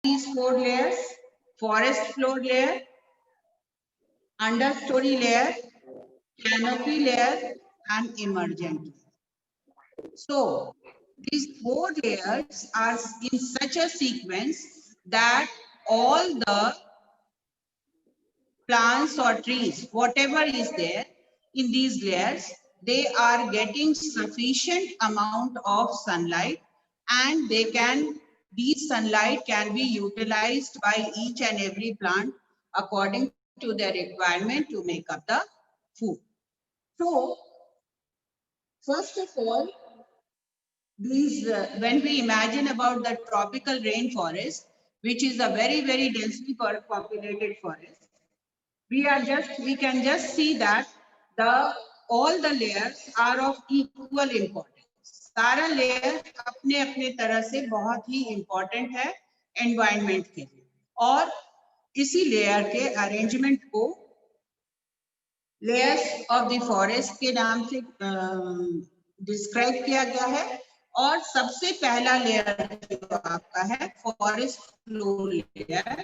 these 4 layers: forest floor layer, understory layer, canopy layer, and emergent layer. So these 4 layers are in such a sequence that all the plants or trees, whatever is there in these layers, they are getting sufficient amount of sunlight, and these sunlight can be utilized by each and every plant according to their requirement to make up the food. So first of all, when we imagine about the tropical rainforest, which is a very densely populated forest, we can just see that the all the layers are of equal importance. सारा layer अपने अपने तरह से बहुत ही important है environment के लिए, और इसी लेयर के अरेंजमेंट को लेयर्स ऑफ द फॉरेस्ट के नाम से डिस्क्राइब किया गया है। और सबसे पहला लेयर जो आपका है forest floor layer,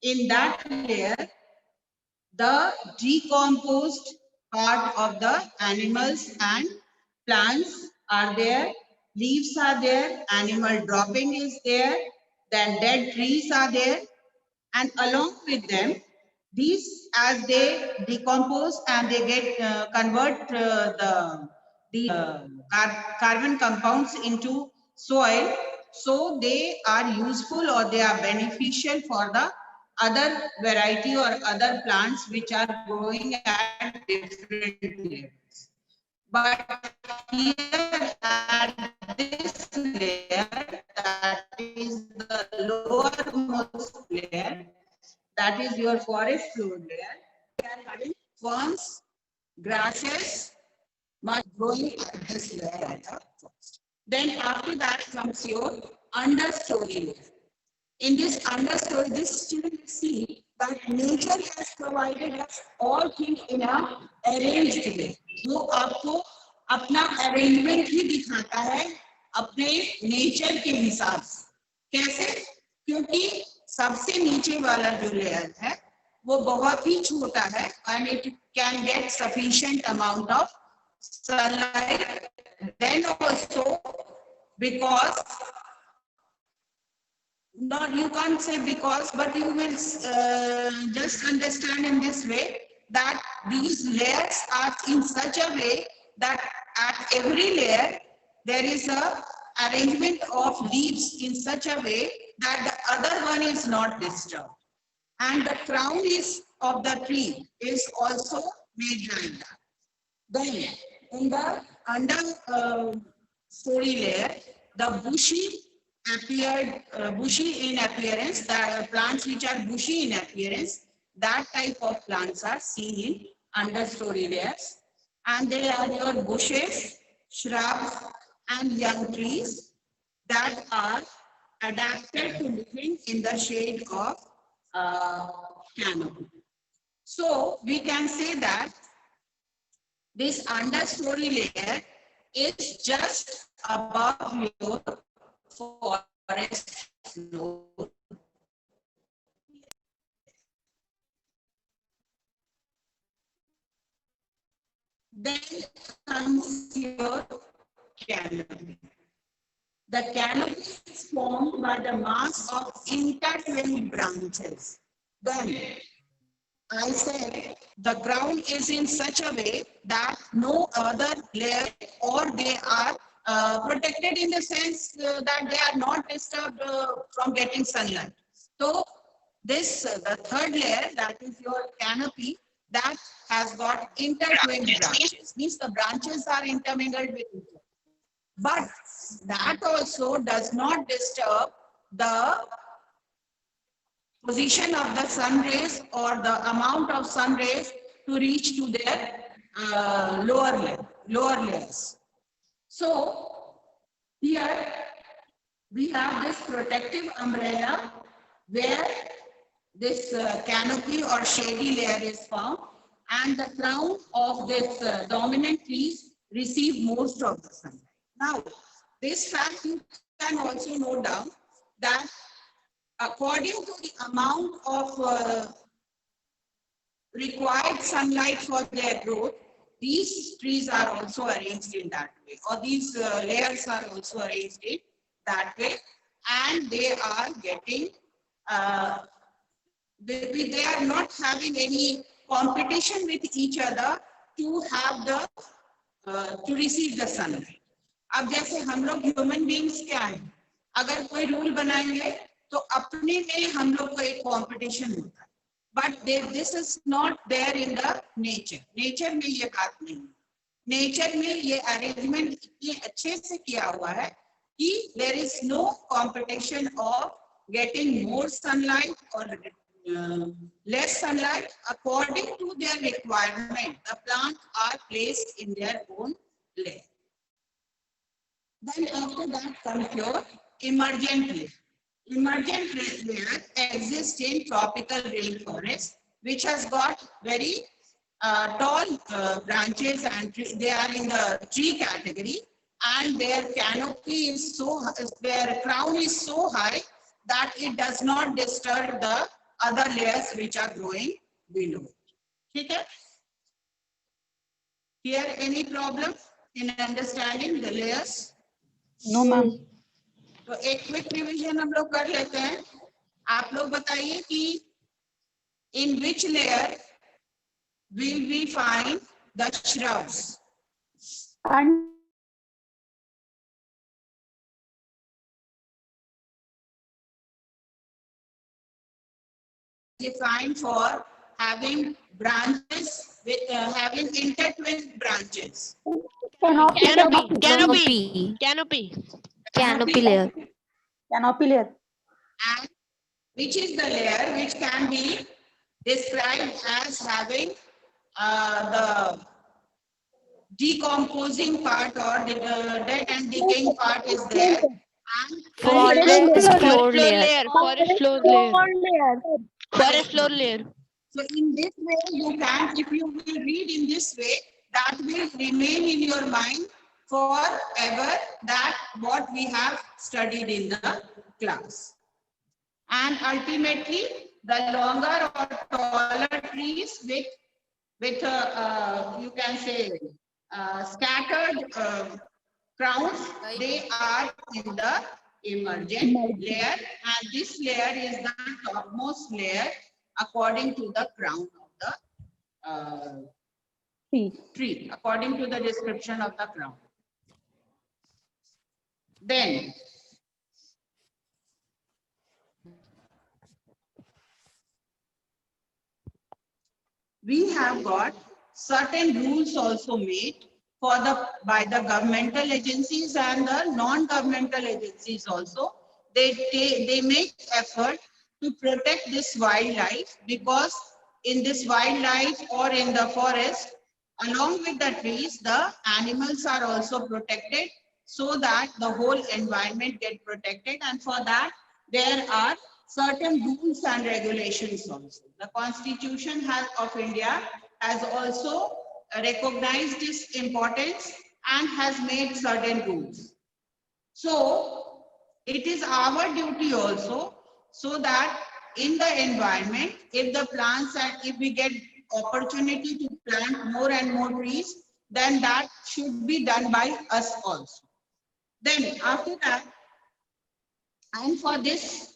in that layer the decomposed part of the animals and plants are there, leaves are there, animal dropping is there, then dead trees are there, and along with them, these as they decompose and they get convert carbon compounds into soil, so they are useful or they are beneficial for the other variety or other plants which are growing at different levels. But here at this layer, that is the lowermost layer, that is your forest floor layer, we are having ferns, grasses, much growing at this layer at the first. Then after that comes your understory layer. In this understory, this you will see that nature has provided us all things in a arranged way. वो आपको अपना arrangement ही दिखाता है अपने nature के हिसाब से। कैसे? क्योंकि सबसे नीचे वाला जो layer है वो बहुत ही छोटा है and it can get sufficient amount of sunlight. Then also because not you can't say because, but you will just understand in this way that these layers are in such a way that at every layer there is a arrangement of leaves in such a way that the other one is not disturbed, and the crown is of the tree is also made like that. Then in the under story layer, the bushy in appearance, the plants which are bushy in appearance, that type of plants are seen in understory layers, and they are your bushes, shrubs, and young trees that are adapted to living in the shade of canopy. So we can say that this understory layer is just above your forest floor. Then comes your canopy. The canopy is formed by the mass of intertwined branches. Then I said the ground is in such a way that no other layer, or they are protected in the sense that they are not disturbed from getting sunlight. So this the third layer, that is your canopy, that has got intertwined branches. Means the branches are intermingled with each other. But that also does not disturb the position of the sun rays or the amount of sun rays to reach to their lower layers. So here we have this protective umbrella where this canopy or shady layer is found, and the crown of this dominant trees receive most of the sunlight. Now, this fact you can also note down that according to the amount of required sunlight for their growth, these trees are also arranged in that way, or these layers are also arranged in that way, and they are getting, they are not having any competition with each other to have the to receive the sunlight. अब जैसे हम लोग human beings क्या है, अगर कोई rule बनाएंगे तो अपने में हम लोग को एक कंपटीशन होता है, but this is not there in the nature. Nature में ये बात नहीं है. नेचर में ये अरेंजमेंट इतने अच्छे से किया हुआ है कि there is no competition of getting more sunlight और less sunlight. According to their requirement, the plants are placed in their own layer. Then after that comes your emergent layer. Emergent layer exists in tropical rainforest, which has got very tall branches, and they are in the tree category, and their canopy is so, their crown is so high that it does not disturb the other layers which are growing below. Okay? Here any problem in understanding the layers? No ma'am. तो एक quick revision हम लोग कर लेते हैं. आप लोग बताइए कि in which layer will we find the shrubs? And Defined for having branches with having intertwined branches. Canopy layer. Canopy layer. And which is the layer which can be described as having the decomposing part, or the dead and decaying part is there. And Forest floor layer. Forest floor layer. Forest floor layer. so in this way you can, if you will read in this way, that will remain in your mind forever, that what we have studied in the class. And ultimately the longer or taller trees with you can say scattered crowns, they are in the emergent layer, and this layer is the topmost layer according to the crown of the tree, according to the description of the crown. Then we have got certain rules also made for by the governmental agencies and the non-governmental agencies also. They make effort to protect this wildlife, because in this wildlife or in the forest, along with the trees, the animals are also protected, so that the whole environment get protected. And for that there are certain rules and regulations also. The Constitution of India has also recognized its importance and has made certain rules. So it is our duty also, so that in the environment, if the plants, and if we get opportunity to plant more and more trees, then that should be done by us also. Then after that, and for this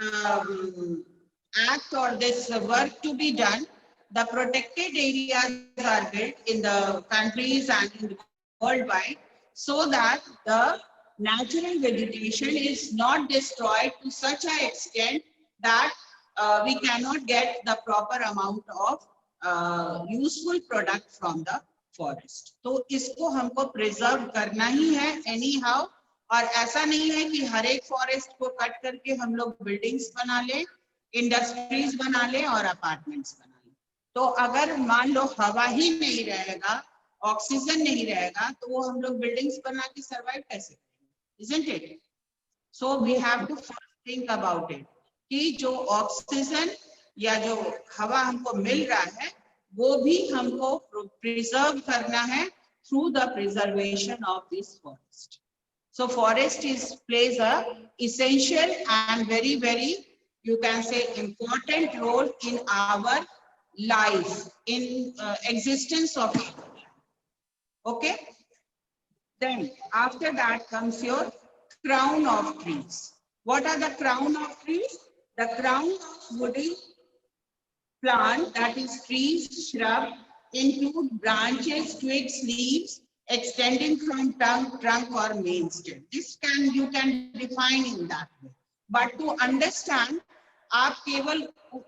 act or this work to be done, the protected areas are built in the countries and in the worldwide, so that the natural vegetation is not destroyed to such an extent that we cannot get the proper amount of useful product from the forest. तो इसको हमको preserve करना ही है anyhow, और ऐसा नहीं है कि हर एक फॉरेस्ट को कट करके हम लोग बिल्डिंग्स बना लें, इंडस्ट्रीज बना लें और अपार्टमेंट्स बना लें. तो अगर मान लो हवा ही नहीं रहेगा, ऑक्सीजन नहीं रहेगा, तो वो हम लोग बिल्डिंग्स बना के सर्वाइव कैसे करेंगे, isn't it? So we have to first think about it कि जो ऑक्सीजन या जो हवा हमको मिल रहा है, वो भी हमको प्रिजर्व करना है through the preservation of this forest. So forest plays a essential and very you can say important role in our life, in existence of our life. Okay. Then after that comes your crown of trees. What are the crown of trees? The crown of woody plant, that is trees, shrub, include branches, twigs, leaves extending from trunk or main stem. This you can define in that way. But to understand, आप केवल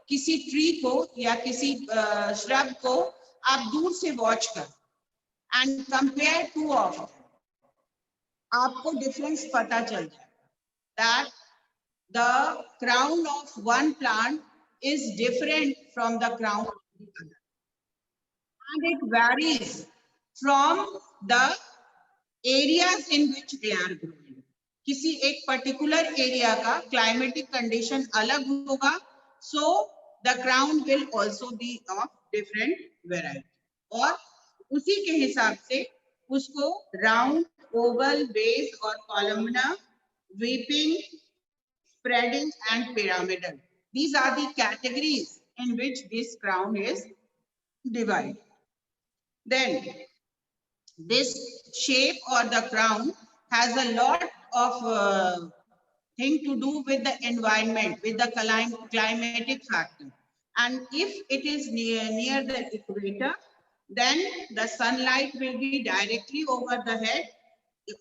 किसी tree को या किसी shrub को आप दूर से वॉच कर and compare two of them, आपको difference पता चल जाएगा that the crown of one plant is different from the crown of the other. And it varies from the areas in which they are growing. किसी एक particular area का climatic condition अलग होगा, so the crown will also be of different variety. और उसी के हिसाब से उसको round, oval, base और columnar, weeping, spreading and pyramidal. These are the categories in which this crown is divided. Then this shape or the crown has a lot of thing to do with the environment, with the climatic factor. And if it is near the equator, then the sunlight will be directly over the head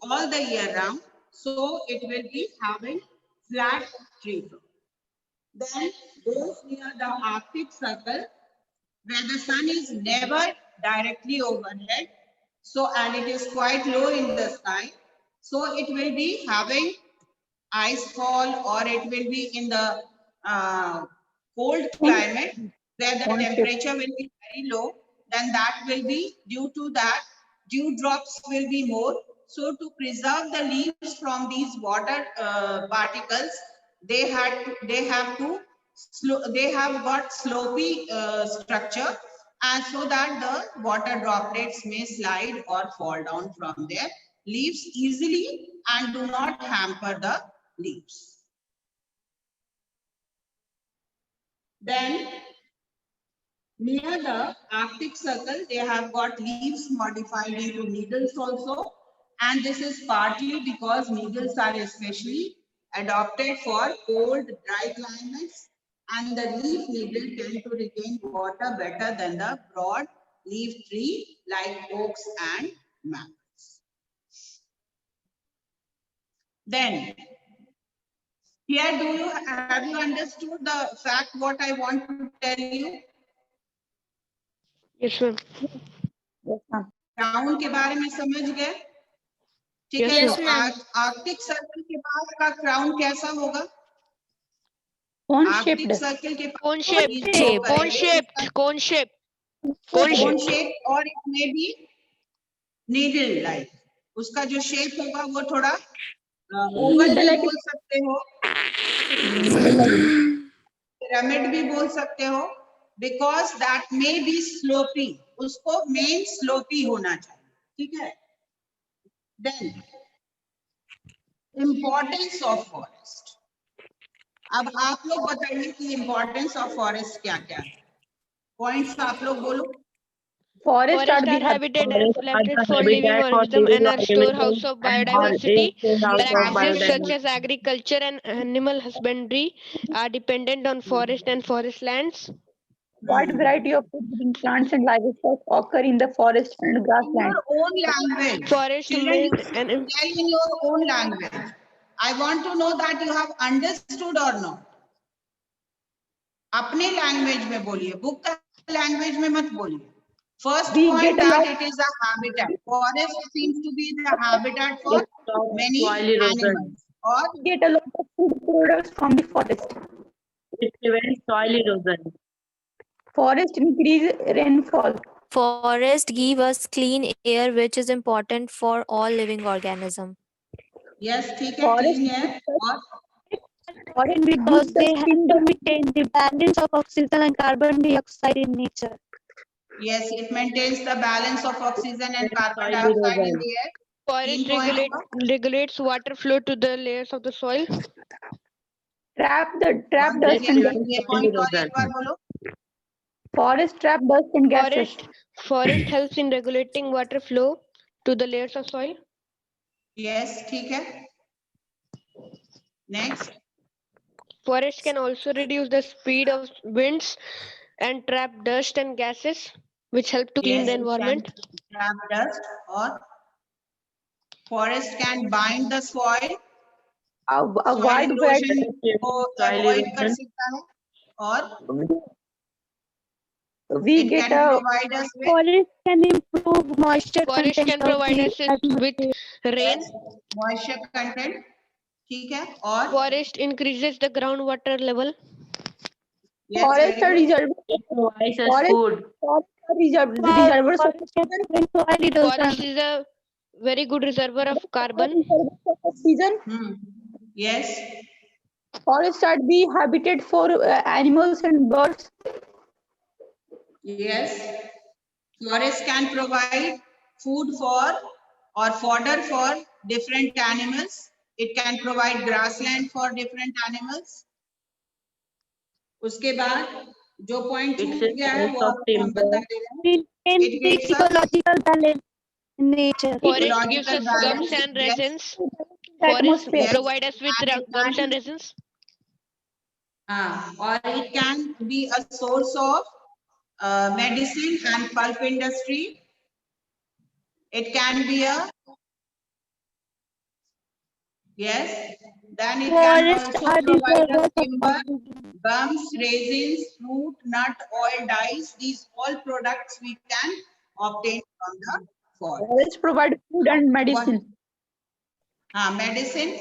all the year round. So it will be having flat tree top. Then goes near the Arctic Circle, where the sun is never directly overhead. So, and it is quite low in the sky. So it will be having ice fall, or it will be in the cold climate where the temperature will be very low. Then that will be, due to that, dew drops will be more. So to preserve the leaves from these water particles, they have got slopy structure, and so that the water droplets may slide or fall down from their leaves easily and do not hamper the leaves. Then near the Arctic Circle, they have got leaves modified into needles also, and this is partly because needles are especially adopted for cold, dry climates, and the leaf needle tend to retain water better than the broad leaf tree like oaks and maples. Then here, have you understood the fact what I want to tell you? Yes, ma'am. Yes, ma'am. Crown के बारे में समझ गए? ठीक Yes, है, ma'am. तो Arctic circle के बाद का क्राउन कैसा होगा? Cone Arctic shaped. सर्कल के Cone पास shaped. Cone shaped. Cone shaped. Cone कोन shaped. शेप, और इट में भी नीडल लाइक, उसका जो शेप होगा वो थोड़ा ओवल भी बोल सकते हो, पिरामिड भी बोल सकते हो, because that may be sloppy, उसको मेन स्लोपी होना चाहिए. ठीक है. Then importance of forest. अब आप लोग बताइए कि इम्पोर्टेंस ऑफ फॉरेस्ट क्या क्या है. पॉइंट्स आप लोग बोलो. Forest Forests are are the habitat and Forests are reflected the for living habitat for organisms and are living storehouse organisms of and are a biodiversity. storehouse of Practices such biodiversity. as agriculture and animal husbandry are dependent on forest and forest lands. wide variety of food-bearing plants and livestock occur in the forest and In grassland. your own language. Forest Children, made you and tell in your own language. I want to know that you have understood or not. अपने language में बोलिए, book का language में मत बोलिए. First We point get a that lot. it is a habitat. Forest seems to be the habitat for It stops many soil erosion. animals. Or We get a lot of food products from the forest. It prevents soil erosion. Forest increase rainfall. Forests give us clean air, which is important for all living organisms. yes, ठीक है, Forest clean है. और Forest because they help to maintain the balance of oxygen and carbon dioxide in nature. yes, it maintains the balance of oxygen and carbon Soil dioxide in erosion. the air. forest Clean point. regulates water flow to the layers of the soil. trap dust and ये gases. point और एक बार बोलो. Forest trap dust and gases. Forest helps in regulating water flow to the layers of soil. Yes, ठीक है. Next. Forest can also reduce the speed of winds and trap dust and gases, which help to clean Yes, the it can environment. trap dust, or forest can bind the soil. A Soil wide variety erosion को Soil avoid कर erosion. सकता है, और we it get can a provide us with, Forest can improve moisture Forest content can of provide the us with rain. yes, moisture content. ठीक है, और Forest increases the groundwater level. yes, forest very are good. reserve. It provides us Forest, food. forest are reservoirs of Forest can prevent soil erosion. Forest is a very good reservoir of carbon. oxygen. Yes, Forests are the habitat for animals and birds. yes. Forest can provide food for or fodder for different animals. It can provide grassland for different animals. उसके बाद जो point It's छूट a गया है source वो of हम timber. बता दे रहे हैं. Maintain It the gives us ecological balance in nature. Forest gives ecological us gums balance. and Yes, resins. Forest Atmosphere. provide us with and it gums can, and resins. or it can be a source of medicine and pulp industry. It can be a, yes, then it can Forests also are provide us reservoirs of timber, oxygen. gums, resins, fruit, nut, oil, dyes. These all products we can obtain from the forest. Forests provide food and medicine. Medicine.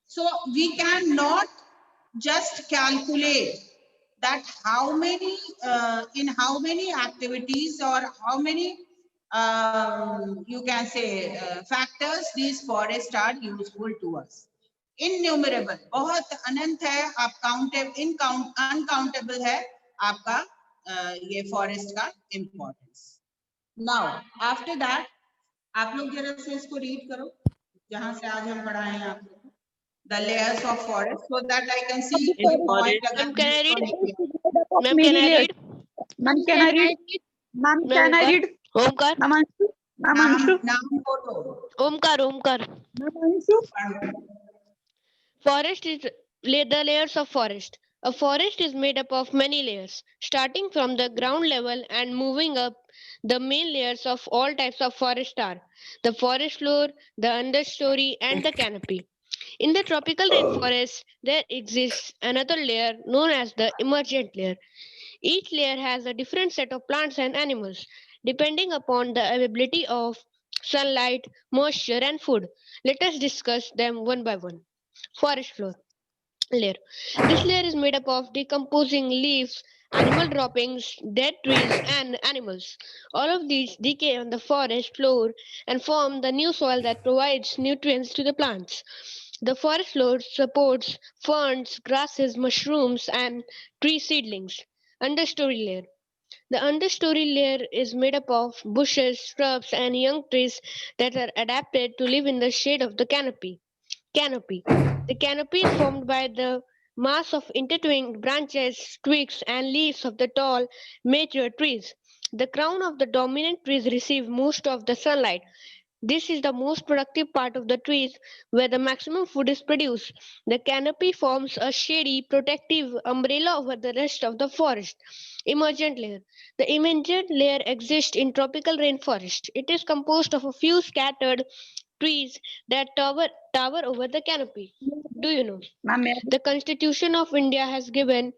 So we cannot just calculate that how many in how many activities or how many you can say factors these forests are useful to us. Innumerable, बहुत अनंत है, आप countable uncountable है आपका ये forest का importance. Now after that आप लोग जरा से इसको रीड करो जहां से आज हम पढ़ाए हैं आप लोग. The layers of forest, so that I can see In any point. forest. Ma'am, can I read? Of Ma'am, many can I layers. read? Ma'am, can I read? Ma'am, can I read? Omkar. Ma'am, Anshu? Ma'am, Anshu? नाम बोलो. Omkar. Ma'am, Anshu? Forest is the layers of forest. A forest is made up of many layers, starting from the ground level and moving up. The main layers of all types of forest are the forest floor, the understory, and the canopy. In the tropical rainforest, there exists another layer known as the emergent layer. Each layer has a different set of plants and animals, depending upon the availability of sunlight, moisture, and food. Let us discuss them one by one. Forest floor layer. This layer is made up of decomposing leaves, animal droppings, dead trees, and animals. All of these decay on the forest floor and form the new soil that provides nutrients to the plants. The forest floor supports ferns, grasses, mushrooms, and tree seedlings. Understory layer. The understory layer is made up of bushes, shrubs, and young trees that are adapted to live in the shade of the canopy. Canopy. The canopy is formed by the mass of intertwined branches, twigs, and leaves of the tall, mature trees. The crown of the dominant trees receive most of the sunlight. This is the most productive part of the trees where the maximum food is produced. The canopy forms a shady, protective umbrella over the rest of the forest. Emergent layer. The emergent layer exists in tropical rainforest. It is composed of a few scattered trees that tower over the canopy. Do you know? Ma'am, The Constitution of India has given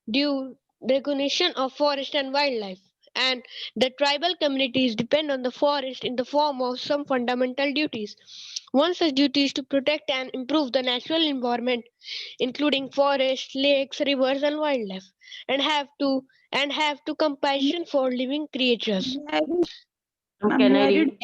due recognition of forest and wildlife, and the tribal communities depend on the forest in the form of some fundamental duties. One such duty is to protect and improve the natural environment, including forests, lakes, rivers, and wildlife, and have to compassion for living creatures. Ma'am, Can may I I read?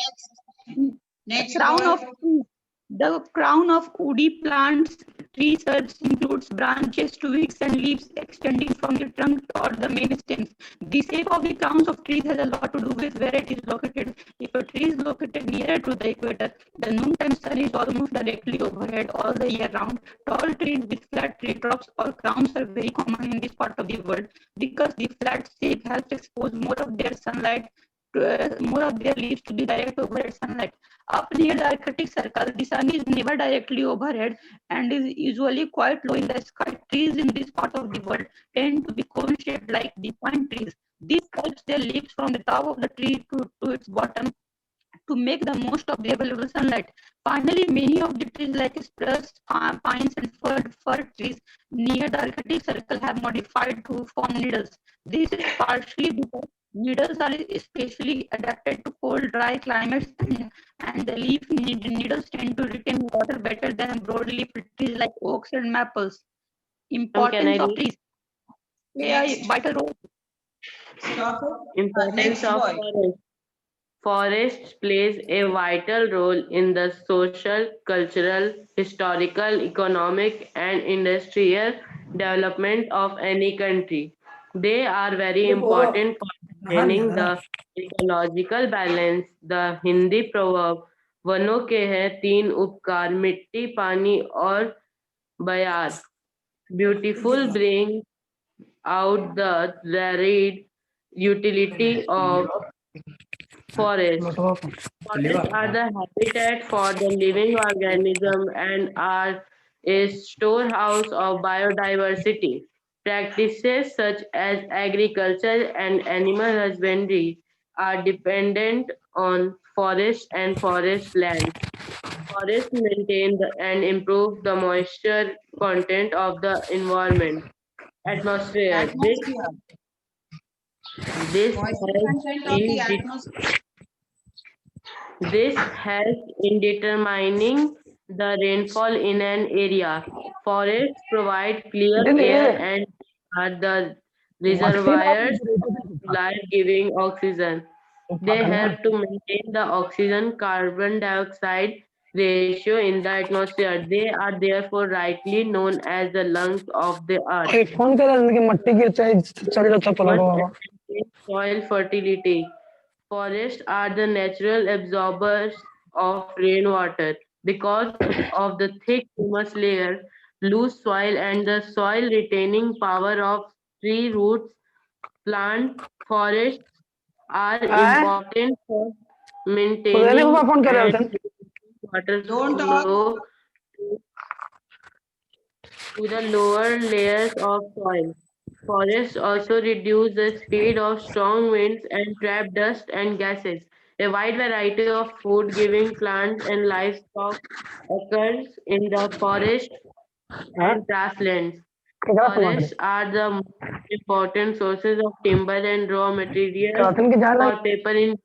read? Next, Crown boy. of trees. The crown of woody plants trees includes branches, twigs, and leaves extending from the trunk or the main stems. The shape of the crowns of trees has a lot to do with where it is located. If a tree is located nearer to the equator, the noontime sun is almost directly overhead all the year round. Tall trees with flat tree tops or crowns are very common in this part of the world because the flat shape helps expose more of their sunlight, more of their leaves to the direct overhead sunlight. Up near the Arctic Circle, the sun is never directly overhead and is usually quite low in the sky. Trees in this part of the world tend to be cone-shaped like the pine trees. This helps their leaves from the top of the tree to its bottom to make the most of the available sunlight. Finally, many of the trees like spruce, pines, and fir trees near the Arctic Circle have modified to form needles. This is partially because needles are especially adapted to cold, dry climates, and the needles tend to retain water better than broadleaf trees like oaks and maples. Can I Importance of read? trees play a Next. vital role. Stop it. Importance Next of boy. forest. Forests plays a vital role in the social, cultural, historical, economic, and industrial development of any country. They are very important for maintaining the ecological balance. The Hindi proverb वनों के हैं तीन उपकार मिट्टी पानी और बयार beautiful bring out the varied utility of forests. Forests are the habitat for the living organism and are a storehouse of biodiversity. Practices such as agriculture and animal husbandry are dependent on forest and forest land. Forests maintain and improve the moisture content of the environment atmosphere. Atmosphere. This Moisture helps content of the in atmosphere. This helps in determining the rainfall in an area. Forests provide clear air and are the reservoirs of life-giving oxygen. They help to maintain the oxygen-carbon dioxide ratio in the atmosphere. They are therefore rightly known as the lungs of the earth. Phone करा कि मट्टी गिरता है चल जाता पलक Must Baba maintain soil fertility. Forests are the natural absorbers of rainwater because of the thick humus layer, loose soil, and the soil retaining power of tree roots. Plant forests are important for खुदा ने maintaining phone कर and रहा था water Don't flow talk. to the lower layers of soil. Forests also reduce the speed of strong winds and trap dust and gases. A wide variety of food-giving plants and livestock occurs in the forest and grasslands. Forests are the most important sources of timber and raw materials करातन के जाना for paper in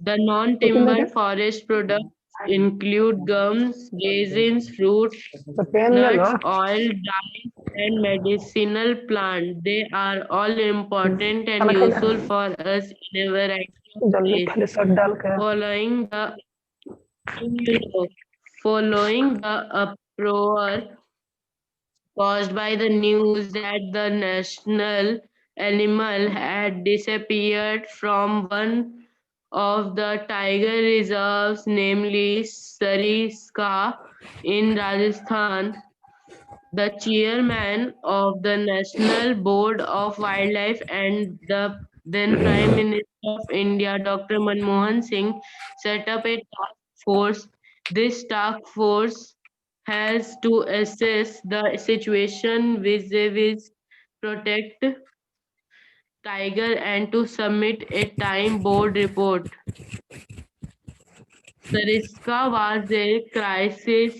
the non-timber forest products include gums, resins, fruits, तो pen ले लो nuts, oil, dyes, and medicinal plants. They are all important and खाना खा useful for us in a variety of जल्दी ways. पहले shirt डाल के Following the following the uproar caused by the news that the national animal had disappeared from one of the tiger reserves, namely Sariska in Rajasthan. The chairman of the National Board of Wildlife and the then Prime Minister of India, Dr. Manmohan Singh, set up a task force. This task force has to assess the situation vis-a-vis protect tiger and to submit a time board report. Sariska was a crisis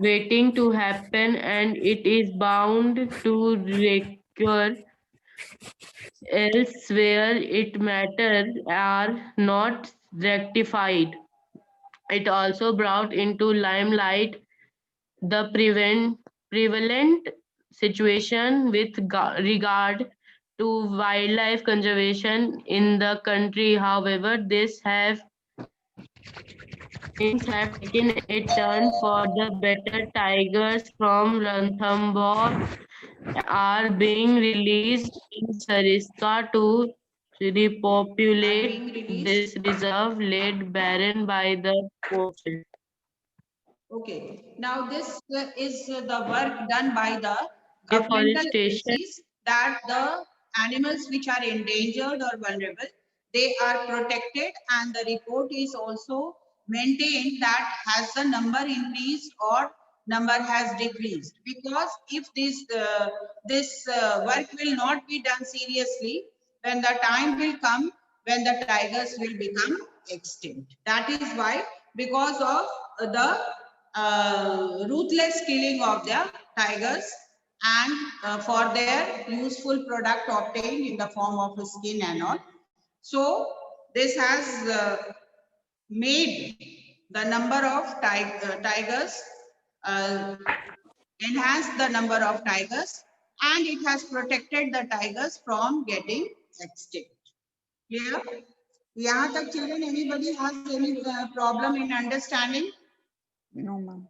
waiting to happen and it is bound to recur elsewhere its matters are not rectified. It also brought into limelight the prevalent situation with regard to wildlife conservation in the country. However, this have have taken a turn for the better. Tigers from Ranthambore are being released in Sariska to repopulate this reserve laid barren by the poachers. Okay, now this is the work done by the governmental Deforestation. agencies, that the animals which are endangered or vulnerable, they are protected, and the report is also maintained that has the number increased or number has decreased. Because if this work will not be done seriously, then the time will come when the tigers will become extinct. That is why, because of the ruthless killing of the tigers, and for their useful product obtained in the form of skin and all. So this has made the number of tigers, uh, enhanced the number of tigers, and it has protected the tigers from getting extinct. Clear? यहाँ तक children, anybody has any problem in understanding? No, ma'am.